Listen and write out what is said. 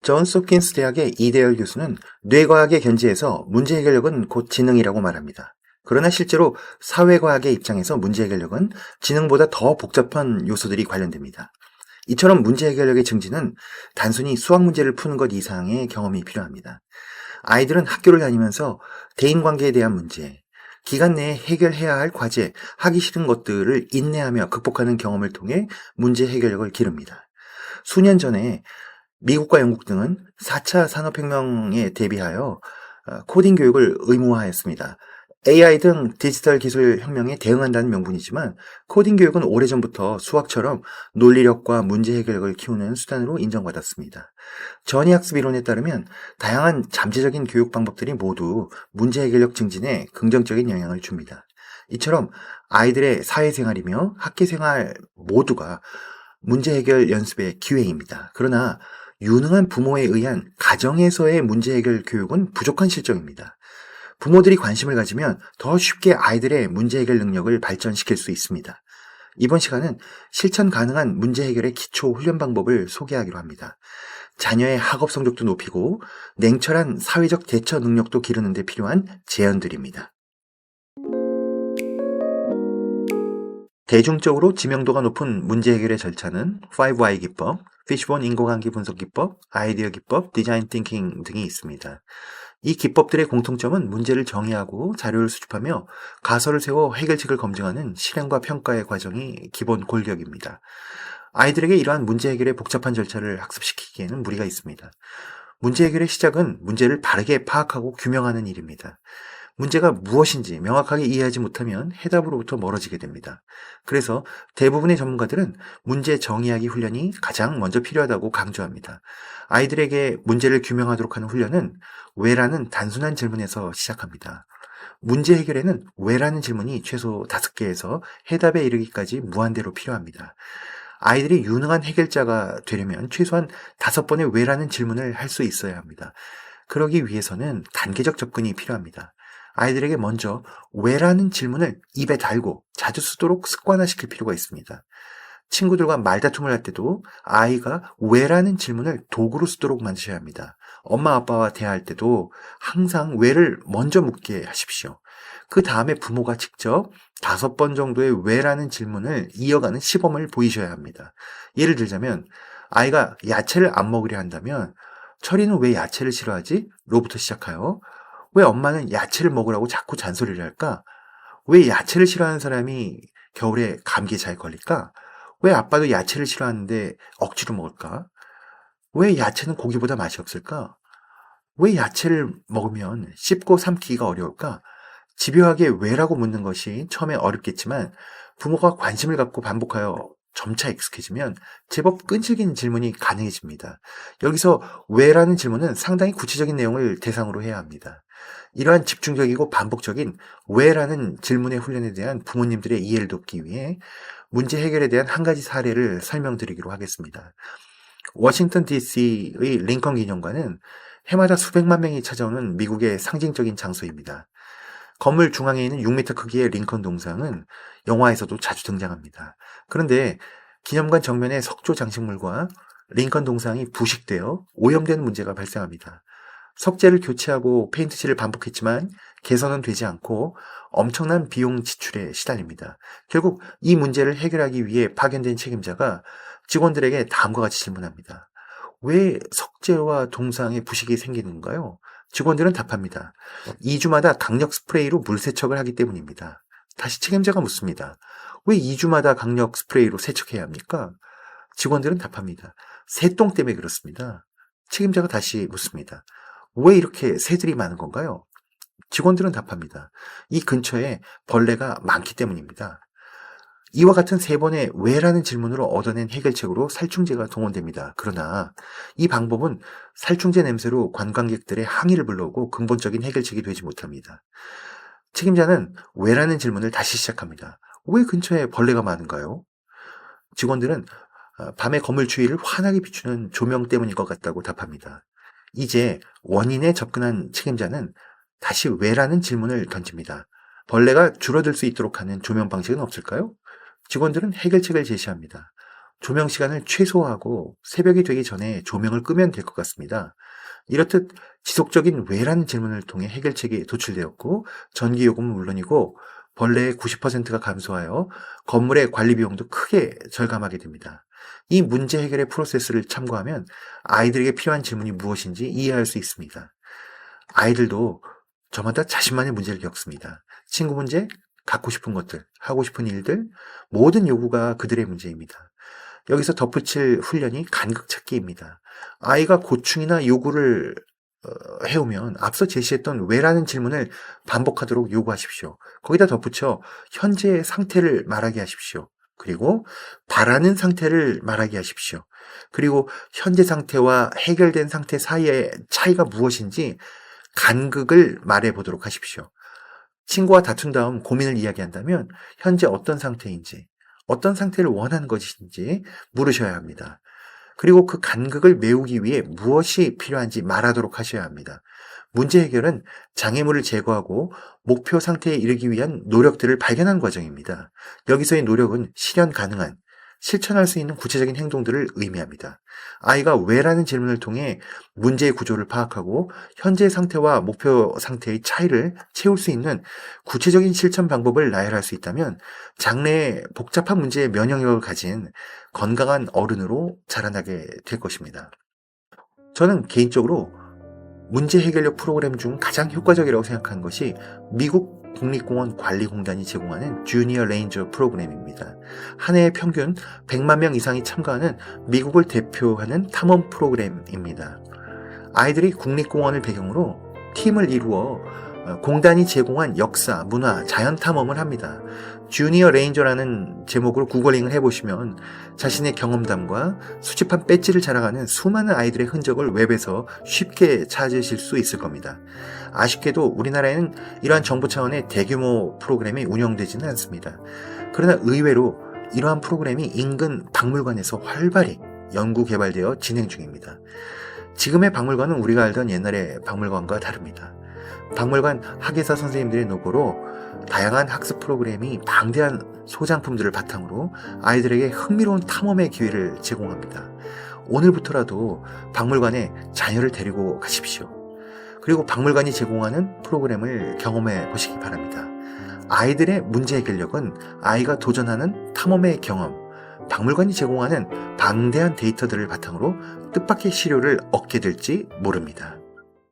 존스 홉킨스 대학의 이대열 교수는 뇌과학의 견지에서 문제 해결력은 곧 지능이라고 말합니다. 그러나 실제로 사회과학의 입장에서 문제 해결력은 지능보다 더 복잡한 요소들이 관련됩니다. 이처럼 문제 해결력의 증진은 단순히 수학 문제를 푸는 것 이상의 경험이 필요합니다. 아이들은 학교를 다니면서 대인관계에 대한 문제, 기간 내에 해결해야 할 과제, 하기 싫은 것들을 인내하며 극복하는 경험을 통해 문제 해결력을 기릅니다. 수년 전에 미국과 영국 등은 4차 산업혁명에 대비하여 코딩 교육을 의무화했습니다. AI 등 디지털 기술 혁명에 대응한다는 명분이지만 코딩 교육은 오래전부터 수학처럼 논리력과 문제 해결력을 키우는 수단으로 인정받았습니다. 전이학습 이론에 따르면 다양한 잠재적인 교육 방법들이 모두 문제 해결력 증진에 긍정적인 영향을 줍니다. 이처럼 아이들의 사회생활이며 학계생활 모두가 문제 해결 연습의 기회입니다. 그러나 유능한 부모에 의한 가정에서의 문제 해결 교육은 부족한 실정입니다. 부모들이 관심을 가지면 더 쉽게 아이들의 문제 해결 능력을 발전시킬 수 있습니다. 이번 시간은 실천 가능한 문제 해결의 기초 훈련 방법을 소개하기로 합니다. 자녀의 학업 성적도 높이고 냉철한 사회적 대처 능력도 기르는 데 필요한 제안들입니다. 대중적으로 지명도가 높은 문제 해결의 절차는 5Y 기법, 피쉬본 인공관계 분석 기법, 아이디어 기법, 디자인 띵킹 등이 있습니다. 이 기법들의 공통점은 문제를 정의하고 자료를 수집하며 가설을 세워 해결책을 검증하는 실행과 평가의 과정이 기본 골격입니다. 아이들에게 이러한 문제 해결의 복잡한 절차를 학습시키기에는 무리가 있습니다. 문제 해결의 시작은 문제를 바르게 파악하고 규명하는 일입니다. 문제가 무엇인지 명확하게 이해하지 못하면 해답으로부터 멀어지게 됩니다. 그래서 대부분의 전문가들은 문제 정의하기 훈련이 가장 먼저 필요하다고 강조합니다. 아이들에게 문제를 규명하도록 하는 훈련은 왜라는 단순한 질문에서 시작합니다. 문제 해결에는 왜라는 질문이 최소 5개에서 해답에 이르기까지 무한대로 필요합니다. 아이들이 유능한 해결자가 되려면 최소한 5번의 왜라는 질문을 할 수 있어야 합니다. 그러기 위해서는 단계적 접근이 필요합니다. 아이들에게 먼저 왜라는 질문을 입에 달고 자주 쓰도록 습관화시킬 필요가 있습니다. 친구들과 말다툼을 할 때도 아이가 왜라는 질문을 도구로 쓰도록 만드셔야 합니다. 엄마 아빠와 대화할 때도 항상 왜를 먼저 묻게 하십시오. 그 다음에 부모가 직접 5번 정도의 왜라는 질문을 이어가는 시범을 보이셔야 합니다. 예를 들자면 아이가 야채를 안 먹으려 한다면 철이는 왜 야채를 싫어하지? 로부터 시작하여 왜 엄마는 야채를 먹으라고 자꾸 잔소리를 할까? 왜 야채를 싫어하는 사람이 겨울에 감기에 잘 걸릴까? 왜 아빠도 야채를 싫어하는데 억지로 먹을까? 왜 야채는 고기보다 맛이 없을까? 왜 야채를 먹으면 씹고 삼키기가 어려울까? 집요하게 왜라고 묻는 것이 처음에 어렵겠지만 부모가 관심을 갖고 반복하여 점차 익숙해지면 제법 끈질긴 질문이 가능해집니다. 여기서 왜라는 질문은 상당히 구체적인 내용을 대상으로 해야 합니다. 이러한 집중적이고 반복적인 왜라는 질문의 훈련에 대한 부모님들의 이해를 돕기 위해 문제 해결에 대한 한 가지 사례를 설명드리기로 하겠습니다. 워싱턴 DC의 링컨 기념관은 해마다 수백만 명이 찾아오는 미국의 상징적인 장소입니다. 건물 중앙에 있는 6m 크기의 링컨 동상은 영화에서도 자주 등장합니다. 그런데 기념관 정면의 석조 장식물과 링컨 동상이 부식되어 오염되는 문제가 발생합니다. 석재를 교체하고 페인트칠을 반복했지만 개선은 되지 않고 엄청난 비용 지출에 시달립니다. 결국 이 문제를 해결하기 위해 파견된 책임자가 직원들에게 다음과 같이 질문합니다. 왜 석재와 동상에 부식이 생기는가요? 직원들은 답합니다. 2주마다 강력 스프레이로 물 세척을 하기 때문입니다. 다시 책임자가 묻습니다. 왜 2주마다 강력 스프레이로 세척해야 합니까? 직원들은 답합니다. 새똥 때문에 그렇습니다. 책임자가 다시 묻습니다. 왜 이렇게 새들이 많은 건가요? 직원들은 답합니다. 이 근처에 벌레가 많기 때문입니다. 이와 같은 3번의 왜라는 질문으로 얻어낸 해결책으로 살충제가 동원됩니다. 그러나 이 방법은 살충제 냄새로 관광객들의 항의를 불러오고 근본적인 해결책이 되지 못합니다. 책임자는 왜라는 질문을 다시 시작합니다. 왜 근처에 벌레가 많은가요? 직원들은 밤의 건물 주위를 환하게 비추는 조명 때문일 것 같다고 답합니다. 이제 원인에 접근한 책임자는 다시 왜라는 질문을 던집니다. 벌레가 줄어들 수 있도록 하는 조명 방식은 없을까요? 직원들은 해결책을 제시합니다. 조명 시간을 최소화하고 새벽이 되기 전에 조명을 끄면 될 것 같습니다. 이렇듯 지속적인 왜라는 질문을 통해 해결책이 도출되었고 전기요금은 물론이고 벌레의 90%가 감소하여 건물의 관리 비용도 크게 절감하게 됩니다. 이 문제 해결의 프로세스를 참고하면 아이들에게 필요한 질문이 무엇인지 이해할 수 있습니다. 아이들도 저마다 자신만의 문제를 겪습니다. 친구 문제, 갖고 싶은 것들, 하고 싶은 일들, 모든 요구가 그들의 문제입니다. 여기서 덧붙일 훈련이 간극 찾기입니다. 아이가 고충이나 요구를 해오면 앞서 제시했던 왜라는 질문을 반복하도록 요구하십시오. 거기다 덧붙여 현재의 상태를 말하게 하십시오. 그리고 바라는 상태를 말하게 하십시오. 그리고 현재 상태와 해결된 상태 사이의 차이가 무엇인지 간극을 말해 보도록 하십시오. 친구와 다툰 다음 고민을 이야기한다면 현재 어떤 상태인지, 어떤 상태를 원하는 것인지 물으셔야 합니다. 그리고 그 간극을 메우기 위해 무엇이 필요한지 말하도록 하셔야 합니다. 문제 해결은 장애물을 제거하고 목표 상태에 이르기 위한 노력들을 발견하는 과정입니다. 여기서의 노력은 실현 가능한, 실천할 수 있는 구체적인 행동들을 의미합니다. 아이가 왜라는 질문을 통해 문제의 구조를 파악하고 현재 상태와 목표 상태의 차이를 채울 수 있는 구체적인 실천 방법을 나열할 수 있다면 장래의 복잡한 문제에 면역력을 가진 건강한 어른으로 자라나게 될 것입니다. 저는 개인적으로 문제 해결력 프로그램 중 가장 효과적이라고 생각하는 것이 미국 국립공원 관리공단이 제공하는 주니어 레인저 프로그램입니다. 한 해에 평균 100만 명 이상이 참가하는 미국을 대표하는 탐험 프로그램입니다. 아이들이 국립공원을 배경으로 팀을 이루어 공단이 제공한 역사, 문화, 자연 탐험을 합니다. 주니어 레인저라는 제목으로 구글링을 해보시면 자신의 경험담과 수집한 배지를 자랑하는 수많은 아이들의 흔적을 웹에서 쉽게 찾으실 수 있을 겁니다. 아쉽게도 우리나라에는 이러한 정부 차원의 대규모 프로그램이 운영되지는 않습니다. 그러나 의외로 이러한 프로그램이 인근 박물관에서 활발히 연구 개발되어 진행 중입니다. 지금의 박물관은 우리가 알던 옛날의 박물관과 다릅니다. 박물관 학예사 선생님들의 노고로 다양한 학습 프로그램이 방대한 소장품들을 바탕으로 아이들에게 흥미로운 탐험의 기회를 제공합니다. 오늘부터라도 박물관에 자녀를 데리고 가십시오. 그리고 박물관이 제공하는 프로그램을 경험해 보시기 바랍니다. 아이들의 문제 해결력은 아이가 도전하는 탐험의 경험, 박물관이 제공하는 방대한 데이터들을 바탕으로 뜻밖의 시료를 얻게 될지 모릅니다.